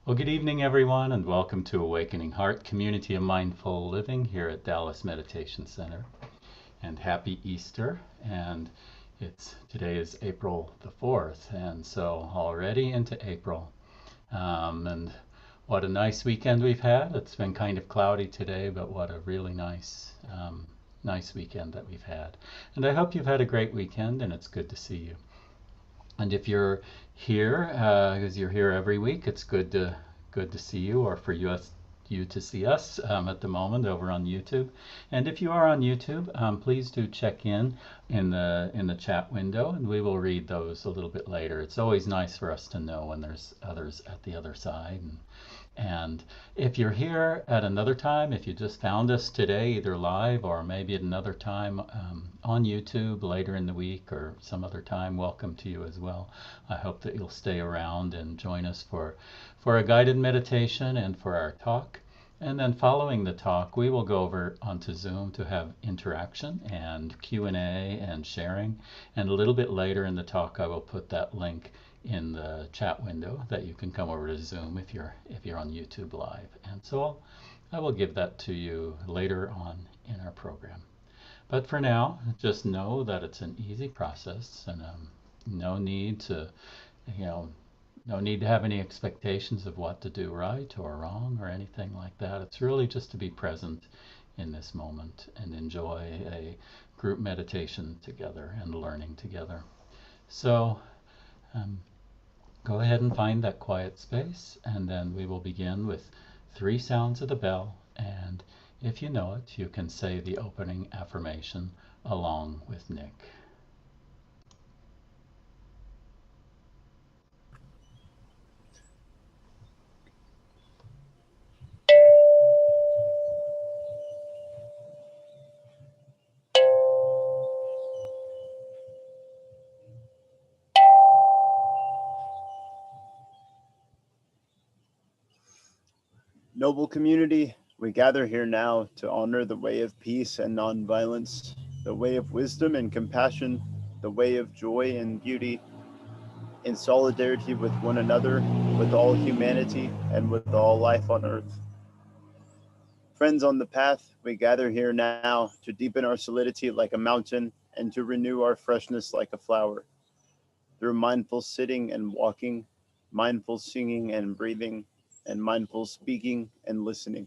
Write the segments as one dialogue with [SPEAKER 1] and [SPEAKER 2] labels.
[SPEAKER 1] Well, good evening, everyone, and welcome to Awakening Heart, Community of Mindful Living here at Dallas Meditation Center. And happy Easter. And today is April the 4th, and so already into April. And what a nice weekend we've had. It's been kind of cloudy today, but what a really nice weekend that we've had. And I hope you've had a great weekend, and it's good to see you. And if you're here, because you're here every week, it's good to see you, or for you to see us at the moment over on YouTube. And if you are on YouTube, please do check in the chat window, and we will read those a little bit later. It's always nice for us to know when there's others at the other side. And if you're here at another time, if you just found us today, either live or maybe at another time on YouTube later in the week or some other time, welcome to you as well. I hope that you'll stay around and join us for a guided meditation and for our talk. And then following the talk, we will go over onto Zoom to have interaction and Q&A and sharing. And a little bit later in the talk, I will put that link in the chat window that you can come over to Zoom if you're on YouTube live. And so I will give that to you later on in our program. But for now, just know that it's an easy process, and no need to, no need to have any expectations of what to do right or wrong or anything like that. It's really just to be present in this moment and enjoy a group meditation together and learning together. So go ahead and find that quiet space, and then we will begin with 3 sounds of the bell. And if you know it, you can say the opening affirmation along with Nick.
[SPEAKER 2] Noble community, we gather here now to honor the way of peace and nonviolence, the way of wisdom and compassion, the way of joy and beauty, in solidarity with one another, with all humanity, and with all life on earth. Friends on the path, we gather here now to deepen our solidity like a mountain and to renew our freshness like a flower. Through mindful sitting and walking, mindful singing and breathing, and mindful speaking and listening.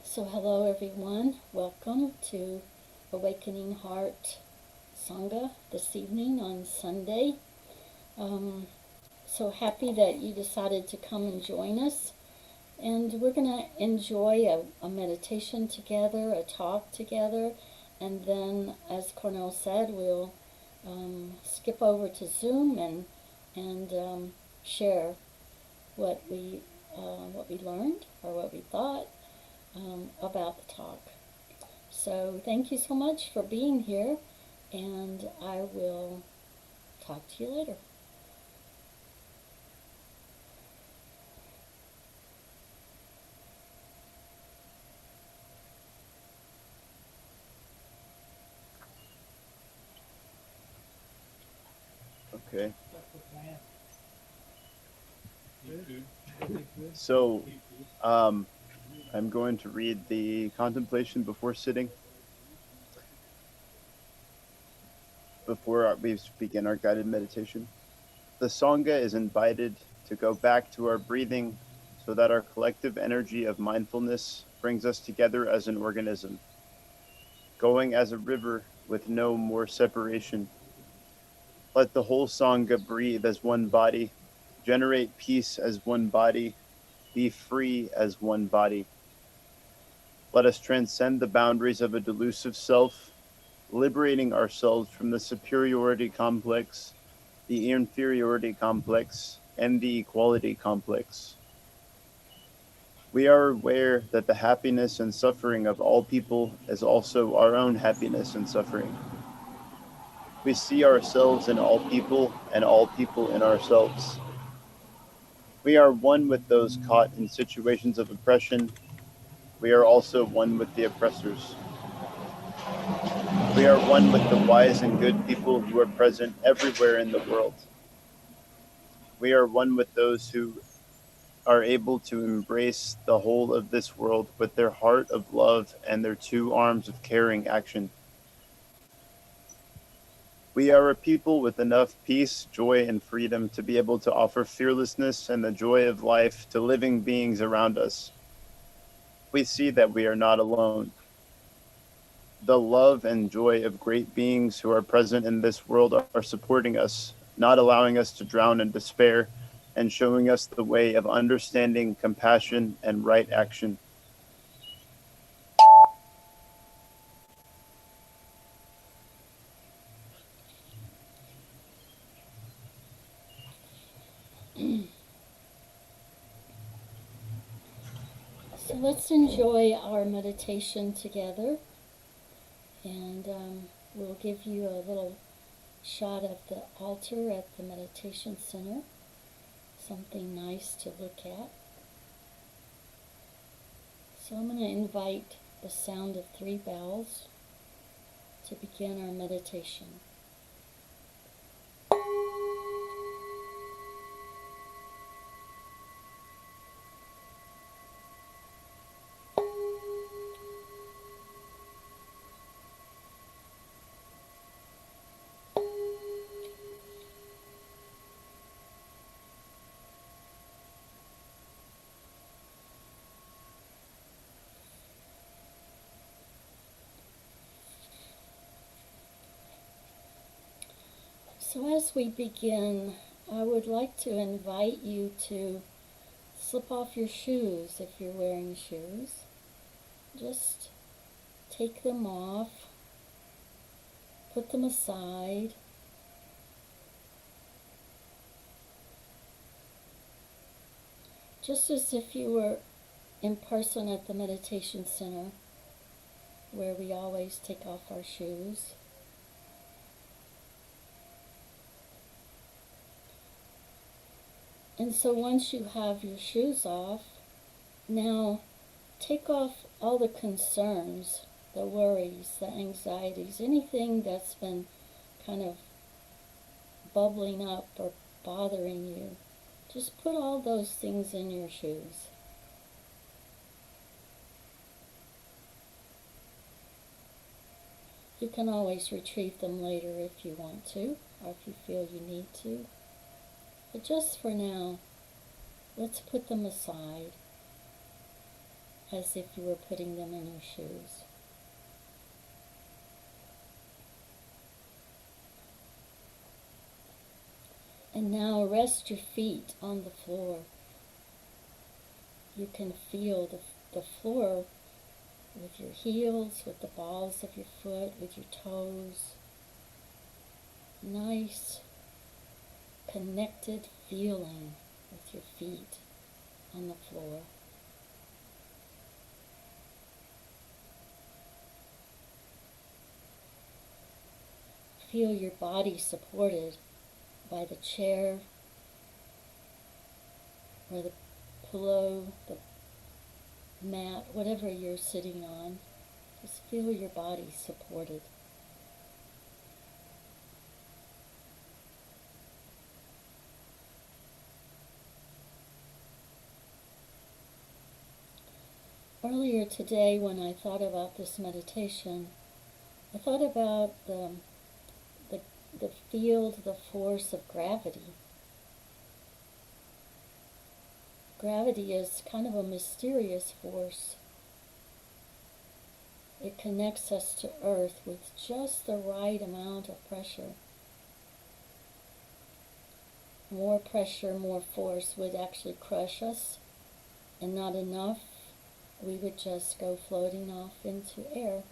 [SPEAKER 3] So hello everyone, welcome to Awakening Heart Sangha this evening on Sunday. So happy that you decided to come and join us, and we're going to enjoy a meditation together, a talk together, and then as Cornell said, we'll skip over to Zoom and share what we learned or what we thought about the talk. So thank you so much for being here, and I will talk to you later.
[SPEAKER 2] Okay. So, I'm going to read the contemplation before sitting. Before we begin our guided meditation. The Sangha is invited to go back to our breathing so that our collective energy of mindfulness brings us together as an organism, going as a river with no more separation. Let the whole Sangha breathe as one body, generate peace as one body, be free as one body. Let us transcend the boundaries of a delusive self, liberating ourselves from the superiority complex, the inferiority complex, and the equality complex. We are aware that the happiness and suffering of all people is also our own happiness and suffering. We see ourselves in all people and all people in ourselves. We are one with those caught in situations of oppression. We are also one with the oppressors. We are one with the wise and good people who are present everywhere in the world. We are one with those who are able to embrace the whole of this world with their heart of love and their two arms of caring action. We are a people with enough peace, joy, and freedom to be able to offer fearlessness and the joy of life to living beings around us. We see that we are not alone. The love and joy of great beings who are present in this world are supporting us, not allowing us to drown in despair, and showing us the way of understanding, compassion, and right action.
[SPEAKER 3] So let's enjoy our meditation together, and we'll give you a little shot of the altar at the meditation center, something nice to look at. So I'm going to invite the sound of 3 bells to begin our meditation. So as we begin, I would like to invite you to slip off your shoes if you're wearing shoes. Just take them off, put them aside, just as if you were in person at the meditation center, where we always take off our shoes. And so once you have your shoes off, now take off all the concerns, the worries, the anxieties, anything that's been kind of bubbling up or bothering you. Just put all those things in your shoes. You can always retrieve them later if you want to, or if you feel you need to. But just for now, let's put them aside as if you were putting them in your shoes. And now rest your feet on the floor. You can feel the floor with your heels, with the balls of your foot, with your toes. Nice, connected feeling with your feet on the floor. Feel your body supported by the chair or the pillow, the mat, whatever you're sitting on. Just feel your body supported. Earlier today, when I thought about this meditation, I thought about the field, the force of gravity. Gravity is kind of a mysterious force. It connects us to Earth with just the right amount of pressure. More pressure, more force would actually crush us, and not enough, we would just go floating off into air.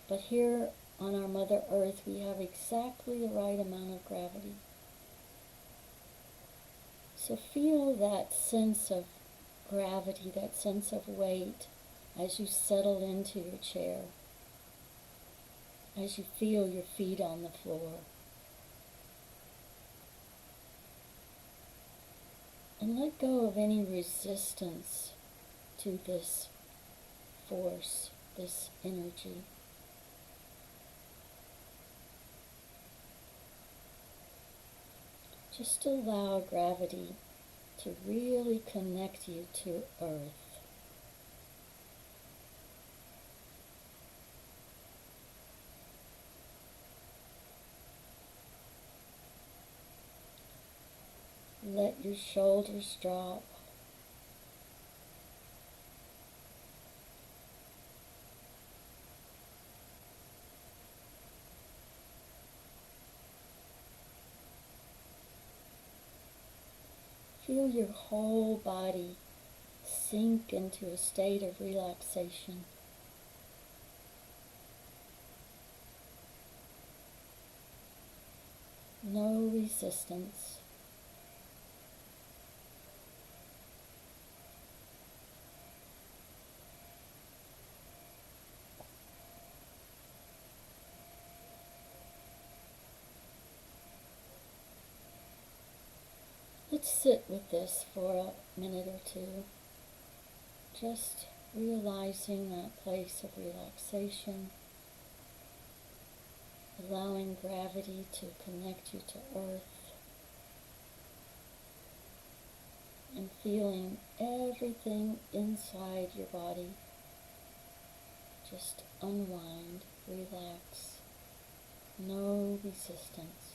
[SPEAKER 3] But here on our Mother Earth, we have exactly the right amount of gravity. So feel that sense of gravity, that sense of weight as you settle into your chair. as you feel your feet on the floor. And let go of any resistance to this force, this energy. Just allow gravity to really connect you to Earth. Let your shoulders drop. Feel your whole body sink into a state of relaxation. No resistance. Let's sit with this for a minute or two, just realizing that place of relaxation, allowing gravity to connect you to Earth, and feeling everything inside your body just unwind, relax, no resistance.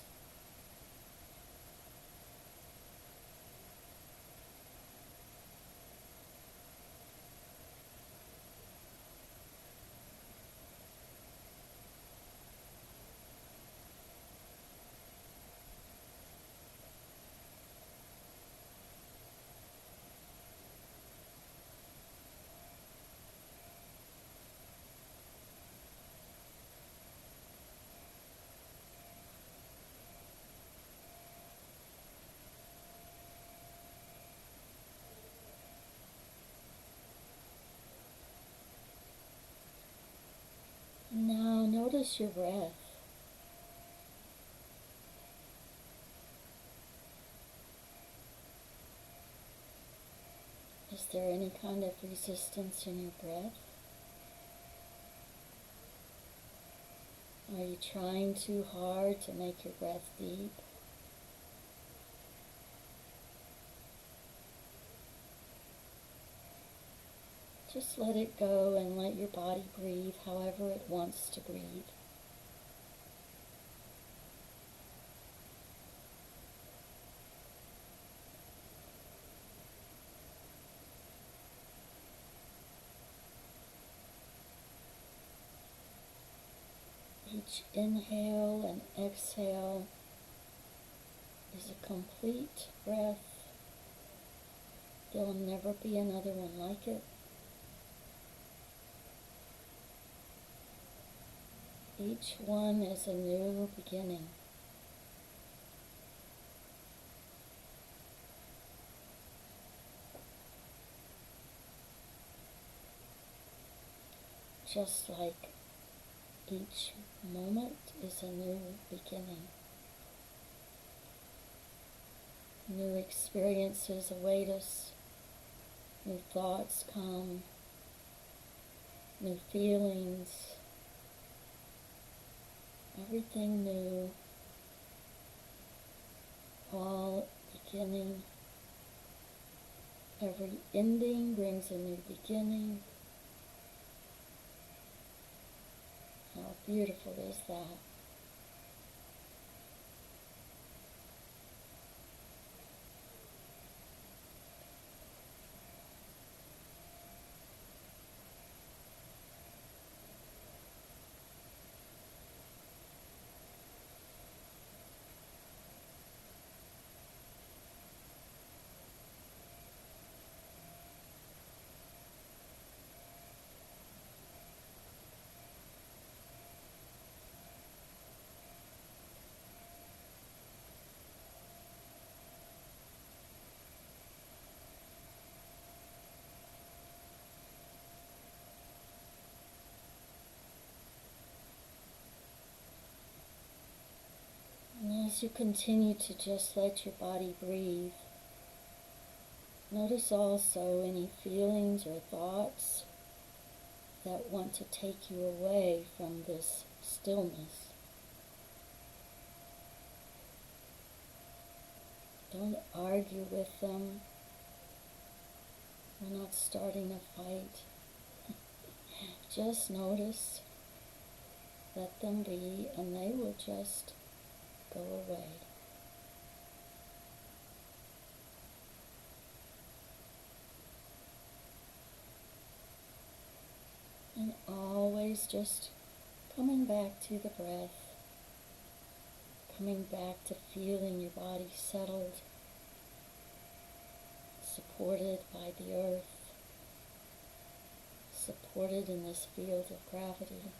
[SPEAKER 3] Now notice your breath. Is there any kind of resistance in your breath? Are you trying too hard to make your breath deep? Just let it go and let your body breathe however it wants to breathe. Each inhale and exhale is a complete breath. There will never be another one like it. Each one is a new beginning. Just like each moment is a new beginning. New experiences await us. New thoughts come. New feelings. Everything new. All beginning. Every ending brings a new beginning. How beautiful is that? as you continue to just let your body breathe, notice also any feelings or thoughts that want to take you away from this stillness. Don't argue with them. We're not starting a fight. Just notice, let them be, and they will just go away. And always just coming back to the breath, coming back to feeling your body settled, supported by the earth, supported in this field of gravity.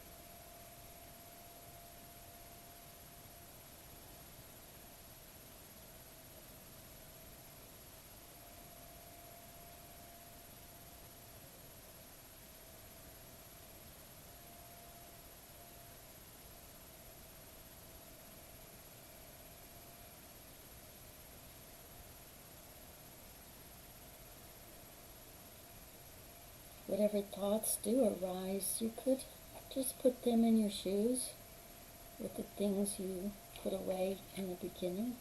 [SPEAKER 3] Whatever thoughts do arise, you could just put them in your shoes with the things you put away in the beginning.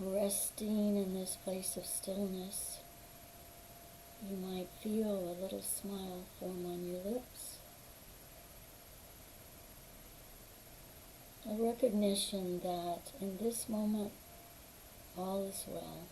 [SPEAKER 3] Resting in this place of stillness, you might feel a little smile form on your lips. A recognition that in this moment all is well.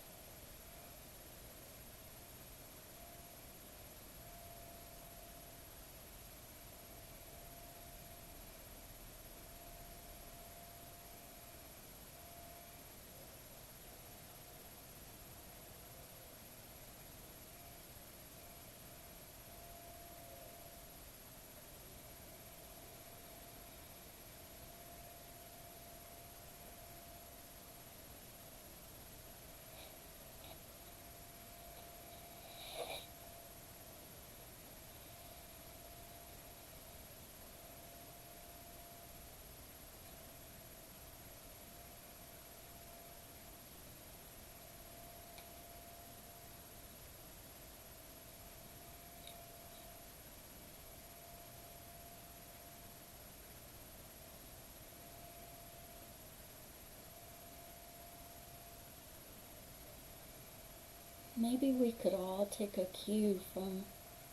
[SPEAKER 3] Maybe we could all take a cue from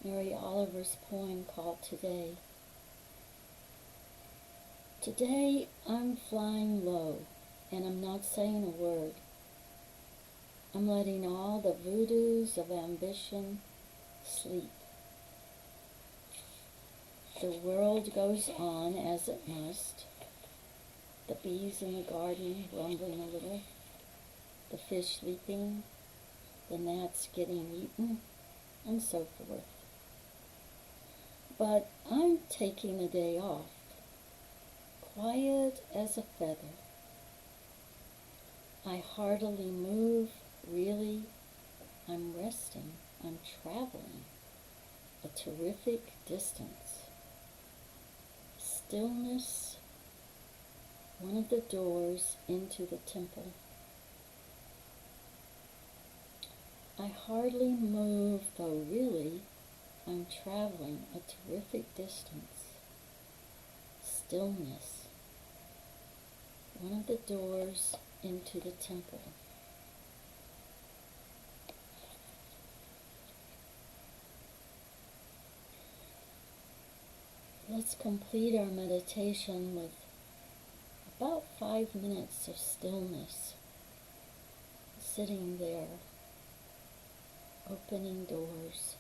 [SPEAKER 3] Mary Oliver's poem called Today. Today I'm flying low, and I'm not saying a word. I'm letting all the voodoos of ambition sleep. The world goes on as it must. The bees in the garden rumbling a little, the fish sleeping, the gnats getting eaten, and so forth. But I'm taking a day off, quiet as a feather. I hardly move, really. I'm resting, I'm traveling, a terrific distance. Stillness, one of the doors into the temple. I hardly move, though really I'm traveling a terrific distance. Stillness, one of the doors into the temple. Let's complete our meditation with about 5 minutes of stillness, sitting there opening doors.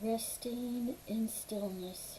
[SPEAKER 3] Resting in stillness.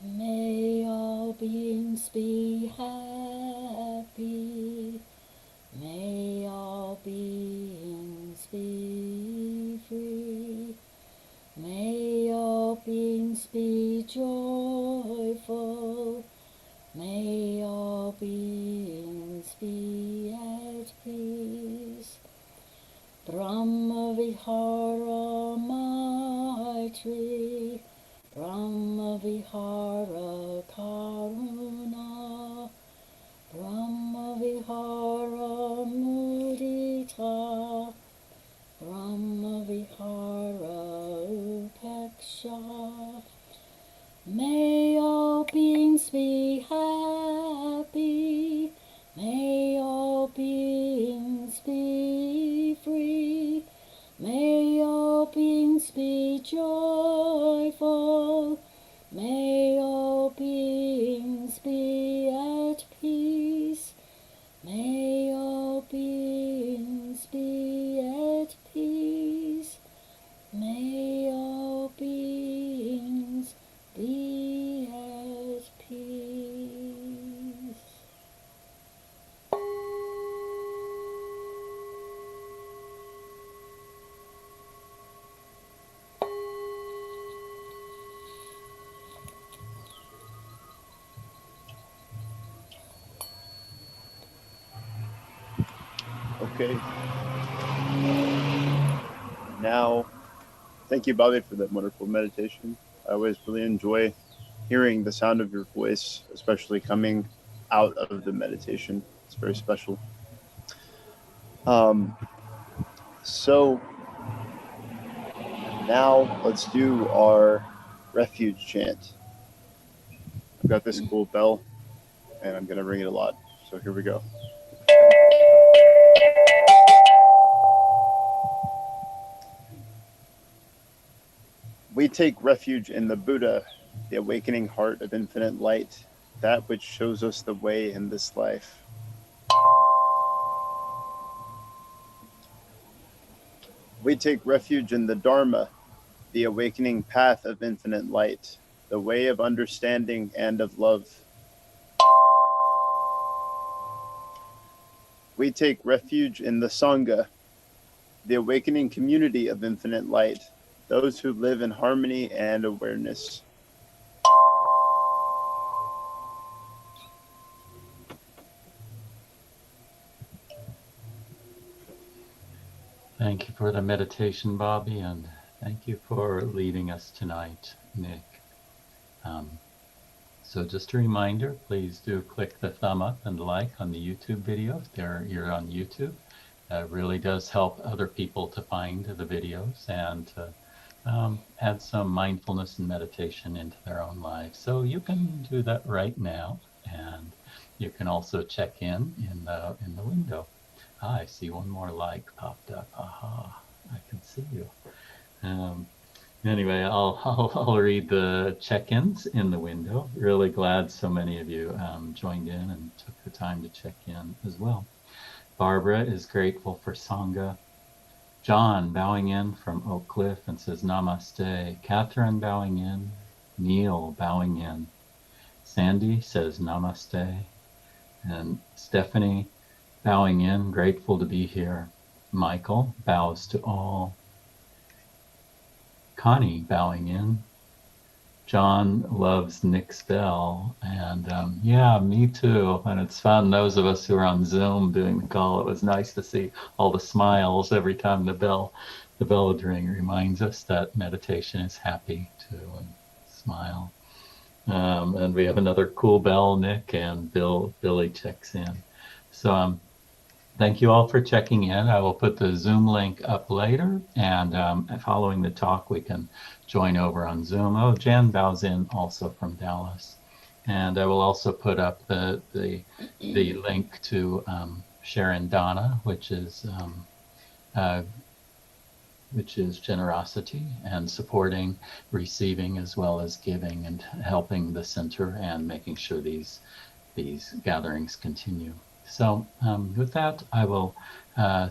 [SPEAKER 3] May all beings be happy. May all beings be free. May all beings be joyful. May all beings be at peace. Brahma Vihara Maitri. Brahma Vihara Karuna, Brahma Vihara Mudita, Brahma Vihara Upeksha. May all beings be happy, may all beings be free, may all beings be joyful, may all beings be at peace, may all beings be at peace, may all beings be at peace.
[SPEAKER 2] Okay. Now, thank you, Bobby, for that wonderful meditation. I always really enjoy hearing the sound of your voice, especially coming out of the meditation. It's very special. Um, so now let's do our refuge chant. I've got this cool bell, and I'm going to ring it a lot. So here we go. We take refuge in the Buddha, the awakening heart of infinite light, that which shows us the way in this life. We take refuge in the Dharma, the awakening path of infinite light, the way of understanding and of love. We take refuge in the Sangha, the awakening community of infinite light, those who live in harmony and awareness.
[SPEAKER 1] Thank you for the meditation, Bobby, and thank you for leading us tonight, Nick. So just a reminder, please do click the thumb up and like on the YouTube video if you're on YouTube. It really does help other people to find the videos and to add some mindfulness and meditation into their own lives. So you can do that right now, and you can also check in the window. I see one more like popped up. Aha, I can see you. Anyway, I'll read the check-ins in the window. Really glad so many of you joined in and took the time to check in as well. Barbara is grateful for Sangha. John bowing in from Oak Cliff and says Namaste. Catherine bowing in. Neil bowing in. Sandy says Namaste. And Stephanie bowing in, grateful to be here. Michael bows to all. Connie bowing in. John loves Nick's bell, and yeah, me too. And it's fun. Those of us who are on Zoom doing the call, it was nice to see all the smiles every time the bell would ring. It reminds us that meditation is happy too, and smile. And we have another cool bell, Nick, and Billy checks in. So thank you all for checking in. I will put the Zoom link up later, and following the talk, we can join over on Zoom. Oh, Jan bows in also from Dallas. And I will also put up the link to Sharon Donna, which is generosity and supporting, receiving, as well as giving and helping the center and making sure these gatherings continue. So with that, I will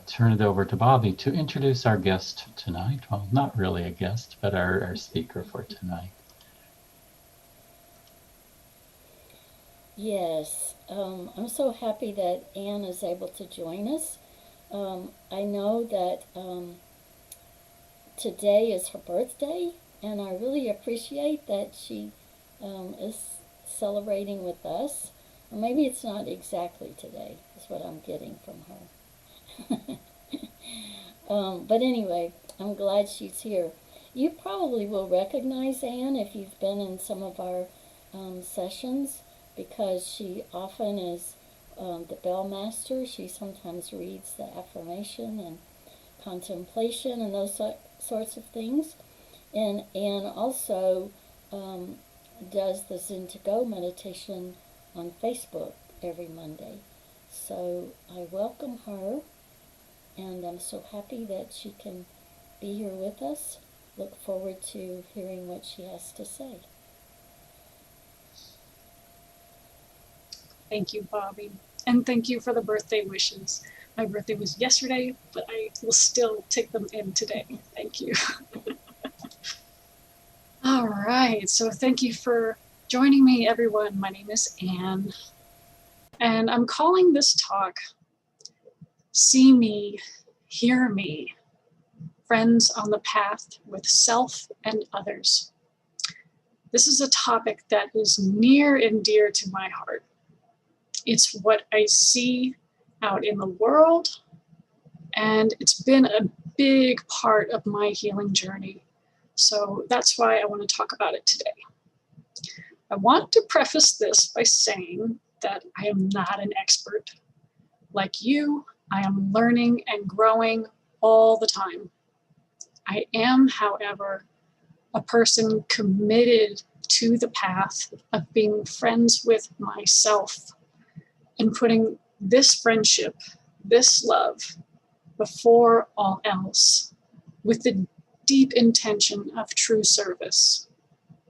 [SPEAKER 1] turn it over to Bobby to introduce our guest tonight. Well, not really a guest, but our speaker for tonight.
[SPEAKER 3] Yes, I'm so happy that Anne is able to join us. I know that today is her birthday, and I really appreciate that she is celebrating with us. Or maybe it's not exactly today, is what I'm getting from her. But anyway, I'm glad she's here. You probably will recognize Anne if you've been in some of our sessions, because she often is the bell master. She sometimes reads the affirmation and contemplation and those sorts of things. And Anne also does the Zen to Go meditation on Facebook every Monday. So I welcome her, and I'm so happy that she can be here with us. Look forward to hearing what she has to say.
[SPEAKER 4] Thank you, Bobby. And thank you for the birthday wishes. My birthday was yesterday, but I will still take them in today. Thank you. All right, so thank you for joining me, everyone. My name is Anne, and I'm calling this talk, See Me, Hear Me, Friends on the Path with Self and Others. This is a topic that is near and dear to my heart. It's what I see out in the world, and it's been a big part of my healing journey. So that's why I want to talk about it today. I want to preface this by saying that I am not an expert. Like you, I am learning and growing all the time. I am, however, a person committed to the path of being friends with myself and putting this friendship, this love, before all else, with the deep intention of true service.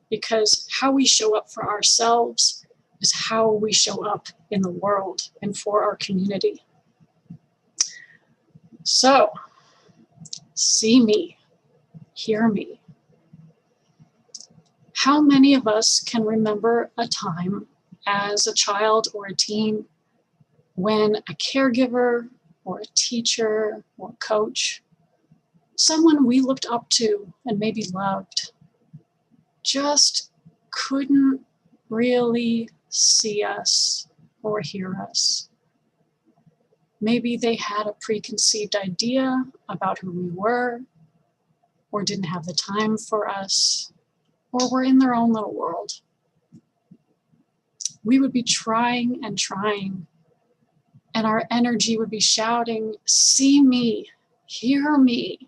[SPEAKER 4] Because how we show up for ourselves is how we show up in the world and for our community. So, see me, hear me. How many of us can remember a time as a child or a teen when a caregiver or a teacher or a coach, someone we looked up to and maybe loved, just couldn't really see us or hear us? Maybe they had a preconceived idea about who we were, or didn't have the time for us, or were in their own little world. We would be trying and trying, and our energy would be shouting, see me, hear me.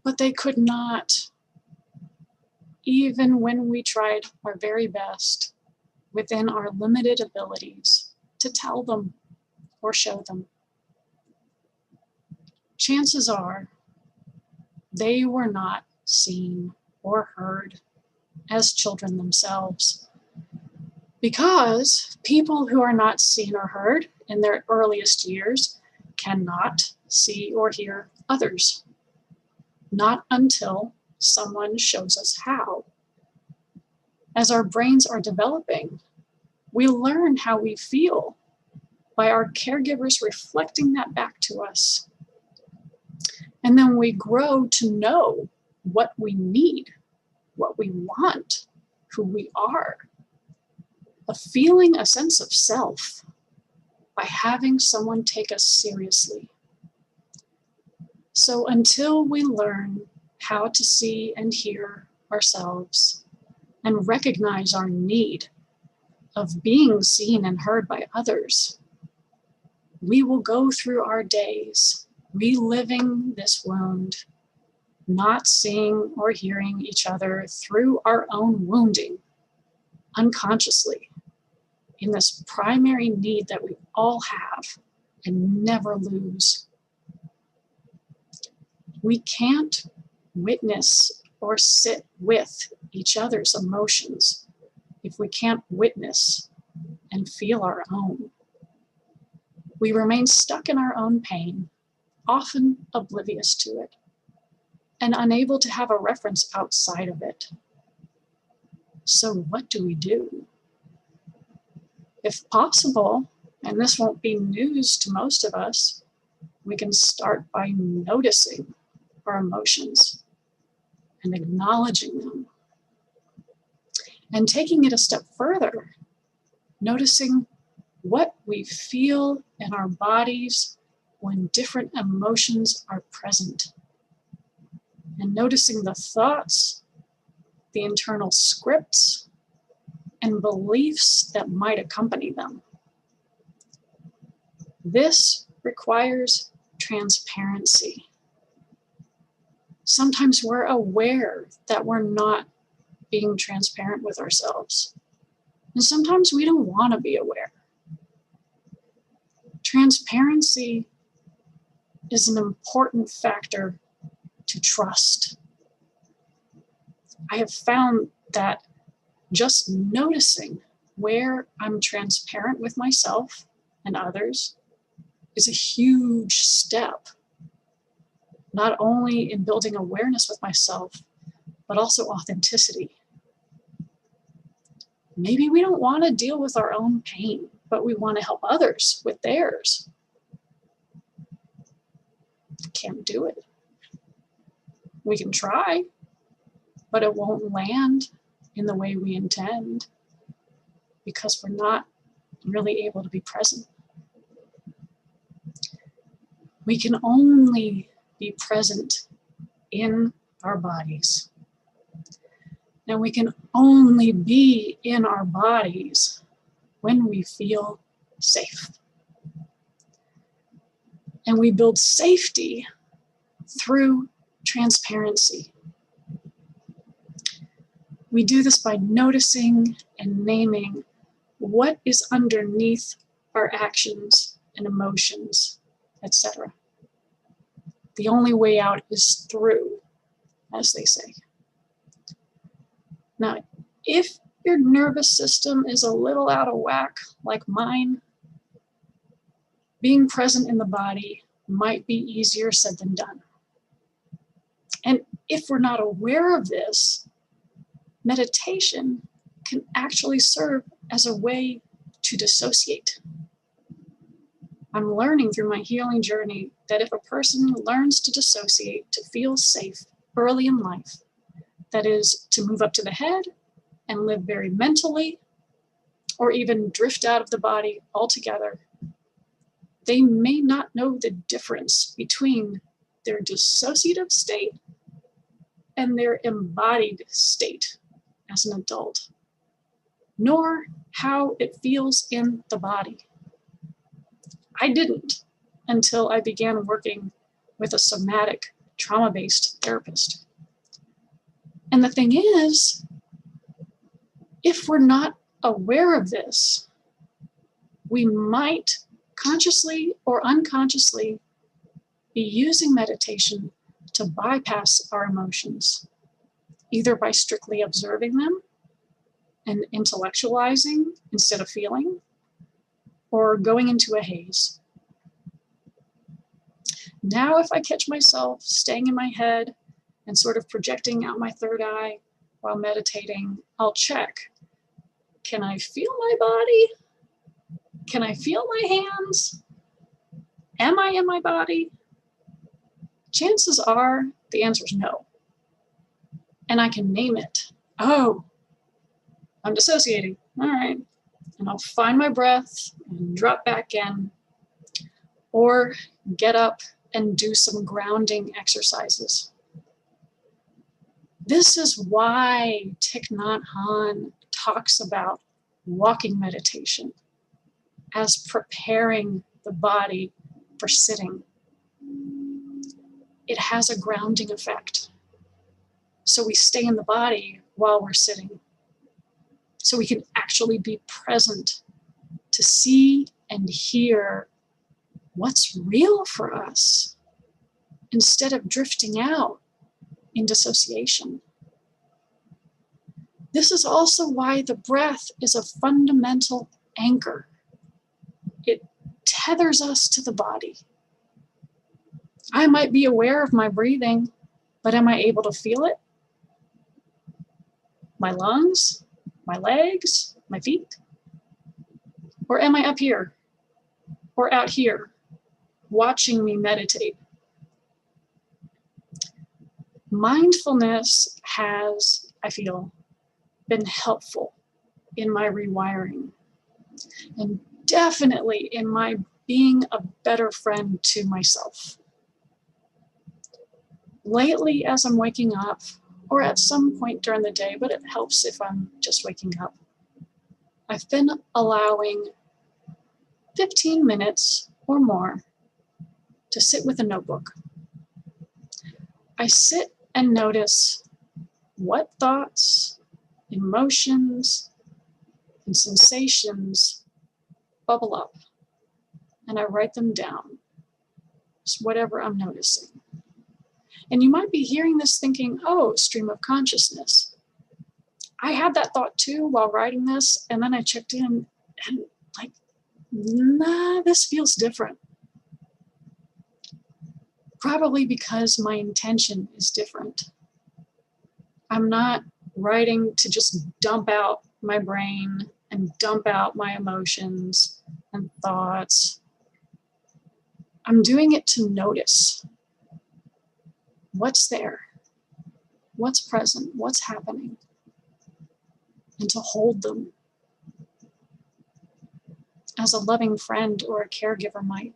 [SPEAKER 4] But they could not, even when we tried our very best within our limited abilities to tell them or show them. Chances are they were not seen or heard as children themselves, because people who are not seen or heard in their earliest years cannot see or hear others, not until someone shows us how. As our brains are developing, we learn how we feel by our caregivers reflecting that back to us. And then we grow to know what we need, what we want, who we are. Feeling a sense of self by having someone take us seriously. So until we learn how to see and hear ourselves and recognize our need of being seen and heard by others, we will go through our days reliving this wound, not seeing or hearing each other through our own wounding, unconsciously, in this primary need that we all have and never lose. We can't witness or sit with each other's emotions if we can't witness and feel our own. We remain stuck in our own pain, often oblivious to it, and unable to have a reference outside of it. So what do we do? If possible, and this won't be news to most of us, we can start by noticing our emotions and acknowledging them. And taking it a step further, noticing what we feel in our bodies when different emotions are present. and noticing the thoughts, the internal scripts, and beliefs that might accompany them. This requires transparency. Sometimes we're aware that we're not being transparent with ourselves. And sometimes we don't want to be aware. Transparency is an important factor to trust. I have found that just noticing where I'm transparent with myself and others is a huge step, not only in building awareness with myself, but also authenticity. Maybe we don't want to deal with our own pain, but we want to help others with theirs. Can't do it. We can try, but it won't land in the way we intend because we're not really able to be present. We can only be present in our bodies. Now we can only be in our bodies when we feel safe. And we build safety through transparency. We do this by noticing and naming what is underneath our actions and emotions, etc. The only way out is through, as they say. Now, if your nervous system is a little out of whack, like mine, being present in the body might be easier said than done. And if we're not aware of this, meditation can actually serve as a way to dissociate. I'm learning through my healing journey that if a person learns to dissociate, to feel safe early in life, that is, to move up to the head and live very mentally, or even drift out of the body altogether, they may not know the difference between their dissociative state and their embodied state as an adult, nor how it feels in the body. I didn't until I began working with a somatic, trauma-based therapist. And the thing is, if we're not aware of this, we might consciously or unconsciously be using meditation to bypass our emotions, either by strictly observing them and intellectualizing instead of feeling, or going into a haze. Now, if I catch myself staying in my head and sort of projecting out my third eye while meditating, I'll check. Can I feel my body? Can I feel my hands? Am I in my body? Chances are the answer is no. And I can name it. Oh, I'm dissociating. All right. And I'll find my breath and drop back in, or get up and do some grounding exercises. This is why Thich Nhat Hanh talks about walking meditation as preparing the body for sitting. It has a grounding effect. So we stay in the body while we're sitting, so we can actually be present to see and hear what's real for us instead of drifting out in dissociation. This is also why the breath is a fundamental anchor. It tethers us to the body. I might be aware of my breathing, but am I able to feel it? My lungs, my legs, my feet? Or am I up here or out here watching me meditate? Mindfulness has, I feel, been helpful in my rewiring, and definitely in my being a better friend to myself. lately as I'm waking up, or at some point during the day, but it helps if I'm just waking up, I've been allowing 15 minutes or more to sit with a notebook. I sit and notice what thoughts, emotions, and sensations bubble up, and I write them down, just whatever I'm noticing. And you might be hearing this thinking, oh, stream of consciousness. I had that thought too while writing this, and then I checked in and like, nah, this feels different. Probably because my intention is different. I'm not writing to just dump out my brain and dump out my emotions and thoughts. I'm doing it to notice what's there, what's present, what's happening, and to hold them as a loving friend or a caregiver might.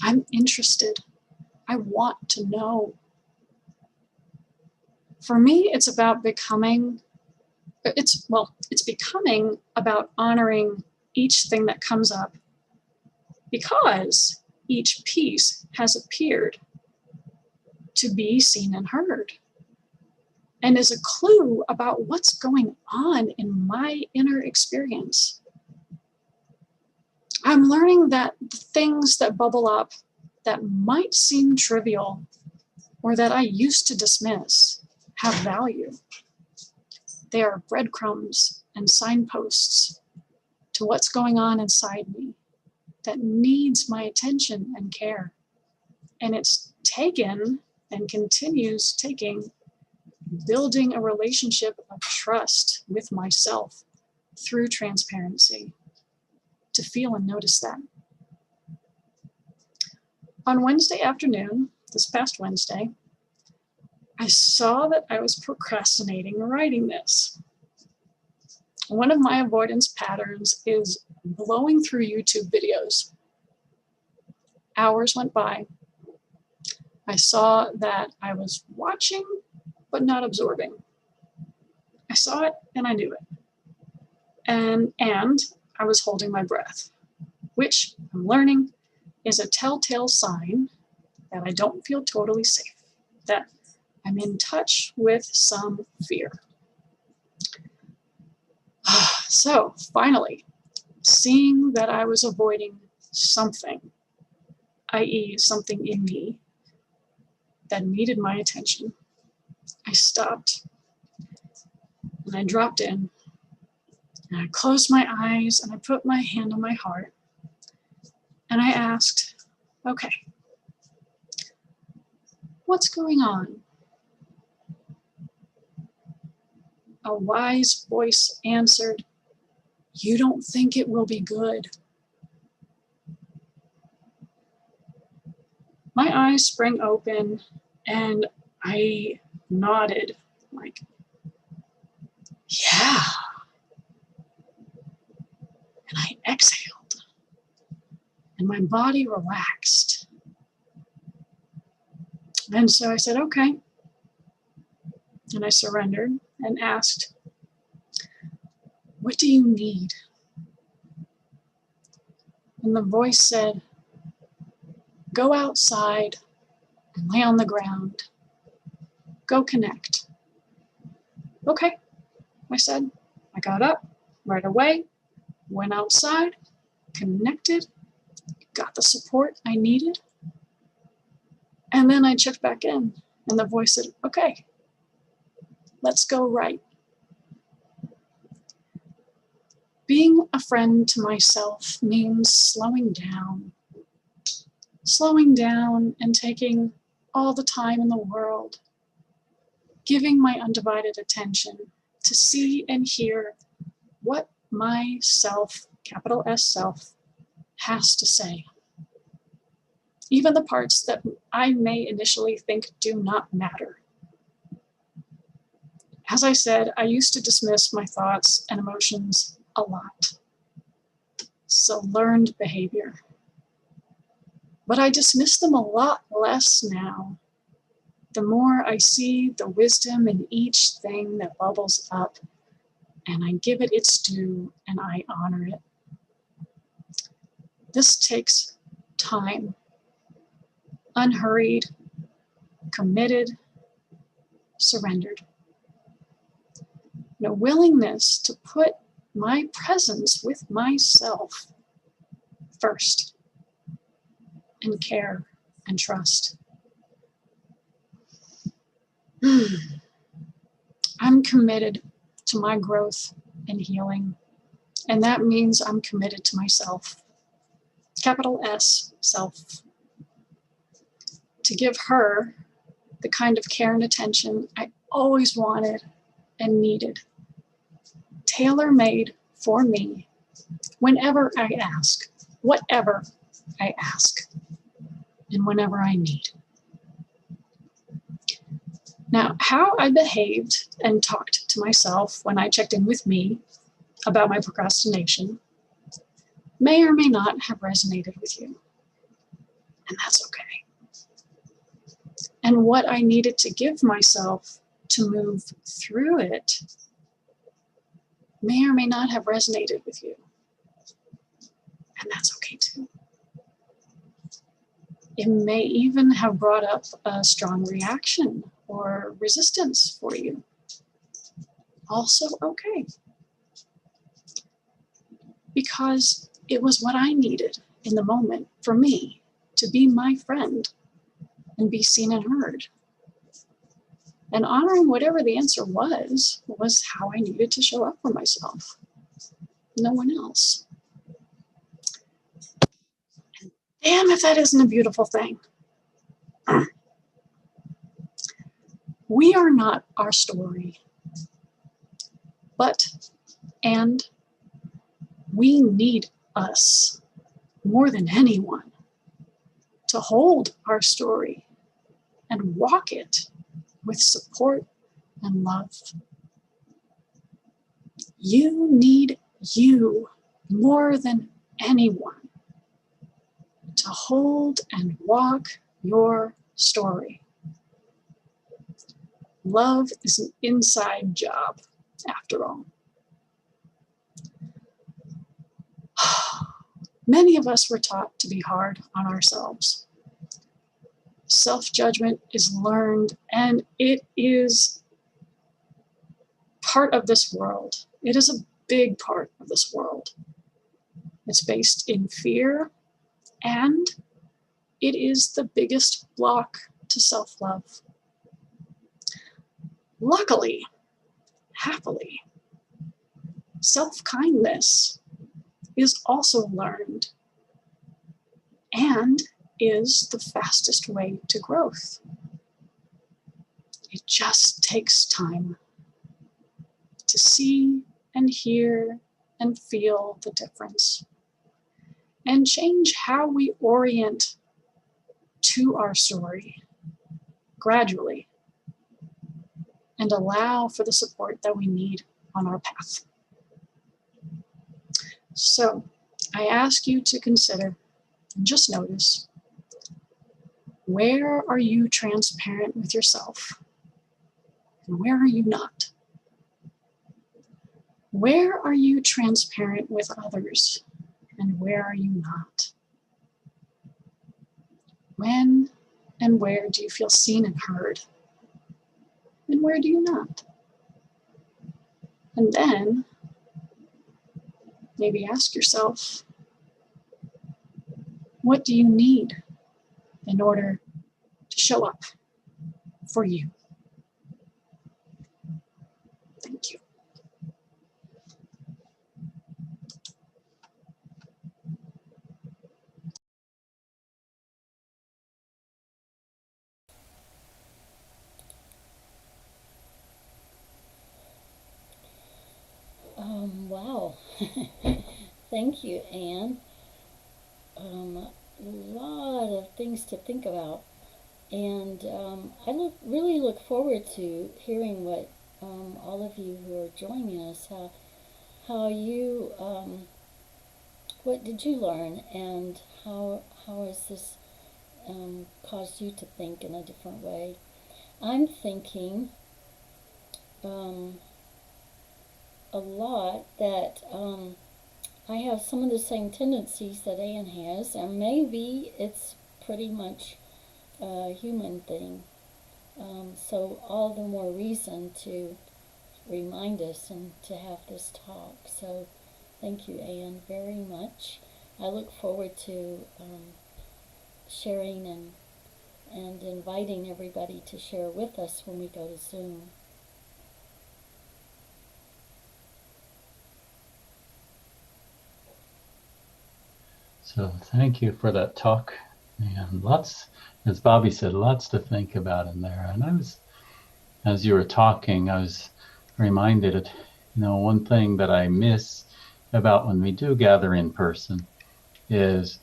[SPEAKER 4] I'm interested. I want to know. For me, it's about becoming, it's becoming about honoring each thing that comes up, because each piece has appeared to be seen and heard, and is a clue about what's going on in my inner experience. I'm learning that the things that bubble up that might seem trivial or that I used to dismiss have value. They are breadcrumbs and signposts to what's going on inside me that needs my attention and care. And it's taken and continues taking building a relationship of trust with myself through transparency to feel and notice that. On Wednesday afternoon, this past Wednesday, I saw that I was procrastinating writing this. One of my avoidance patterns is blowing through YouTube videos. Hours went by. I saw that I was watching, but not absorbing. I saw it and I knew it. And I was holding my breath, which I'm learning is a telltale sign that I don't feel totally safe, that I'm in touch with some fear. So finally, seeing that I was avoiding something, i.e. something in me that needed my attention, I stopped and I dropped in and I closed my eyes and I put my hand on my heart and I asked, okay, what's going on? A wise voice answered, you don't think it will be good. My eyes sprang open and I nodded like, yeah. And I exhaled and my body relaxed. And so I said, okay. And I surrendered and asked, what do you need? And the voice said, go outside and lay on the ground. Go connect. Okay, I said. I got up right away, went outside, connected, got the support I needed. And then I checked back in and the voice said, okay, let's go right. Being a friend to myself means slowing down and taking all the time in the world, giving my undivided attention to see and hear what my self, capital S self, has to say. Even the parts that I may initially think do not matter. As I said, I used to dismiss my thoughts and emotions a lot. It's a learned behavior. But I dismiss them a lot less now the more I see the wisdom in each thing that bubbles up, and I give it its due and I honor it. This takes time, unhurried, committed, surrendered. And a willingness to put my presence with myself first, and care and trust. I'm committed to my growth and healing, and that means I'm committed to myself. Capital S, self. To give her the kind of care and attention I always wanted and needed, tailor-made for me, whenever I ask, whatever I ask, and whenever I need. Now, how I behaved and talked to myself when I checked in with me about my procrastination may or may not have resonated with you, and that's okay. And what I needed to give myself to move through it may or may not have resonated with you, and that's okay too. It may even have brought up a strong reaction or resistance for you. Also okay. Because it was what I needed in the moment for me to be my friend and be seen and heard. And honoring whatever the answer was how I needed to show up for myself. No one else. And damn if that isn't a beautiful thing. We are not our story, and we need us more than anyone to hold our story and walk it with support and love. You need you more than anyone to hold and walk your story. Love is an inside job, after all. Many of us were taught to be hard on ourselves. Self-judgment is learned, and it is part of this world. It is a big part of this world. It's based in fear, and it is the biggest block to self-love. Luckily, happily, self-kindness is also learned and is the fastest way to growth. It just takes time to see and hear and feel the difference and change how we orient to our story gradually and allow for the support that we need on our path. So I ask you to consider and just notice, where are you transparent with yourself and where are you not? Where are you transparent with others and where are you not? When and where do you feel seen and heard? And where do you not? And then maybe ask yourself, what do you need in order to show up for you? Thank you.
[SPEAKER 3] Wow. Thank you, Anne. A lot of things to think about. And I really look forward to hearing what all of you who are joining us, how you, what did you learn, and how has this caused you to think in a different way? I'm thinking a lot that I have some of the same tendencies that Anne has, and maybe it's pretty much a human thing. So all the more reason to remind us and to have this talk. So thank you, Anne, very much. I look forward to sharing and inviting everybody to share with us when we go to Zoom.
[SPEAKER 1] So thank you for that talk. And lots, as Bobby said, lots to think about in there. And as you were talking, I was reminded, one thing that I miss about when we do gather in person is,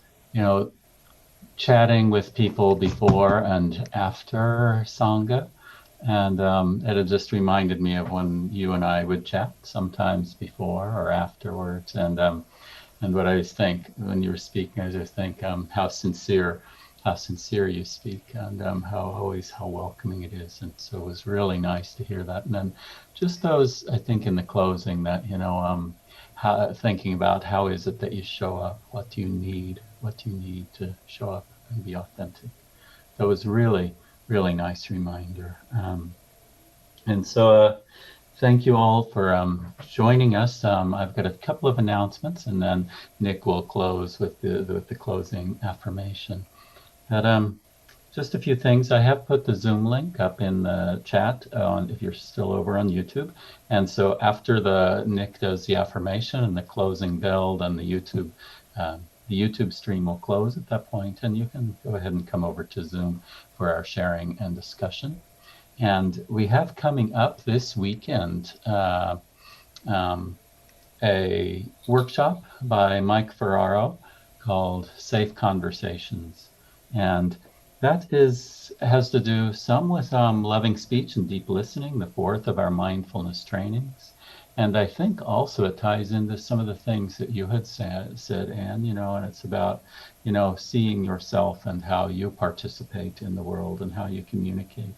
[SPEAKER 1] chatting with people before and after Sangha. And it had just reminded me of when you and I would chat sometimes before or afterwards. And what I always think when you were speaking, I just think how sincere you speak, and how welcoming it is. And so it was really nice to hear that. And then just those, I think, in the closing, that thinking about how is it that you show up, what do you need to show up and be authentic. That was really nice reminder. And so thank you all for joining us. I've got a couple of announcements, and then Nick will close with the closing affirmation. But just a few things. I have put the Zoom link up in the chat if you're still over on YouTube. And so after Nick does the affirmation and the closing bell, then the YouTube stream will close at that point, and you can go ahead and come over to Zoom for our sharing and discussion. And we have coming up this weekend a workshop by Mike Ferraro called Safe Conversations. And that has to do some with loving speech and deep listening, the fourth of our mindfulness trainings. And I think also it ties into some of the things that you had said, Anne, and it's about, seeing yourself and how you participate in the world and how you communicate.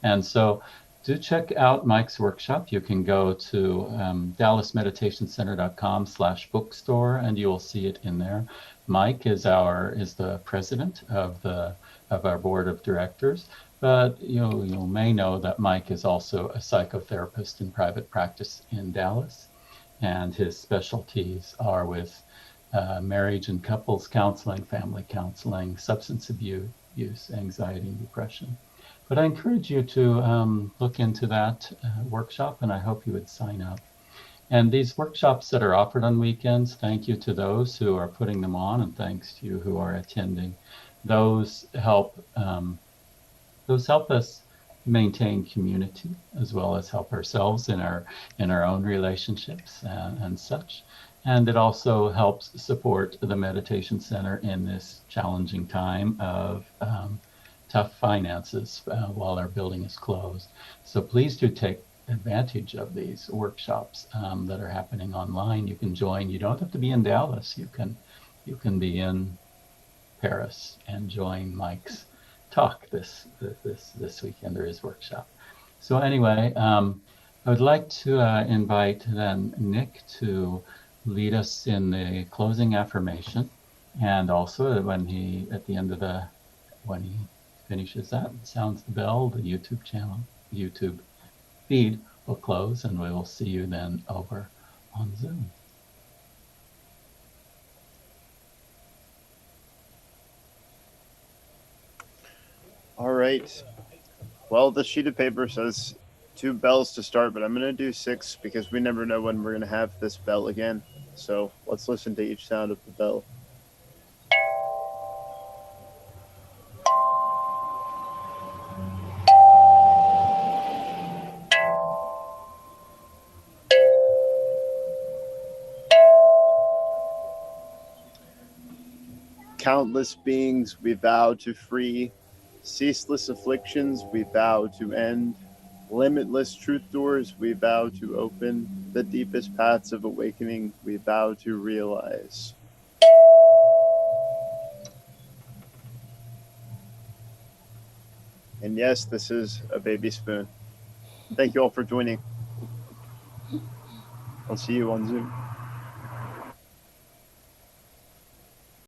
[SPEAKER 1] And so do check out Mike's workshop. You can go to dallasmeditationcenter.com/bookstore, and you will see it in there. Mike is the president of our board of directors, but you may know that Mike is also a psychotherapist in private practice in Dallas, and his specialties are with marriage and couples counseling, family counseling, substance abuse, anxiety, and depression. But I encourage you to look into that workshop, and I hope you would sign up. And these workshops that are offered on weekends, thank you to those who are putting them on, and thanks to you who are attending. Those help us maintain community, as well as help ourselves in our own relationships and such. And it also helps support the Meditation Center in this challenging time of tough finances while our building is closed. So please do take advantage of these workshops that are happening online. You can join. You don't have to be in Dallas. You can be in Paris and join Mike's talk this weekend, or his workshop. So anyway, I would like to invite then Nick to lead us in the closing affirmation, and also when he finishes that, sounds the bell, the YouTube feed will close, and we will see you then over on Zoom.
[SPEAKER 2] All right. Well, the sheet of paper says 2 bells to start, but I'm going to do 6 because we never know when we're going to have this bell again. So let's listen to each sound of the bell. Countless beings we vow to free, ceaseless afflictions we vow to end, limitless truth doors we vow to open, the deepest paths of awakening we vow to realize. And yes, this is a baby spoon. Thank you all for joining. I'll see you on Zoom.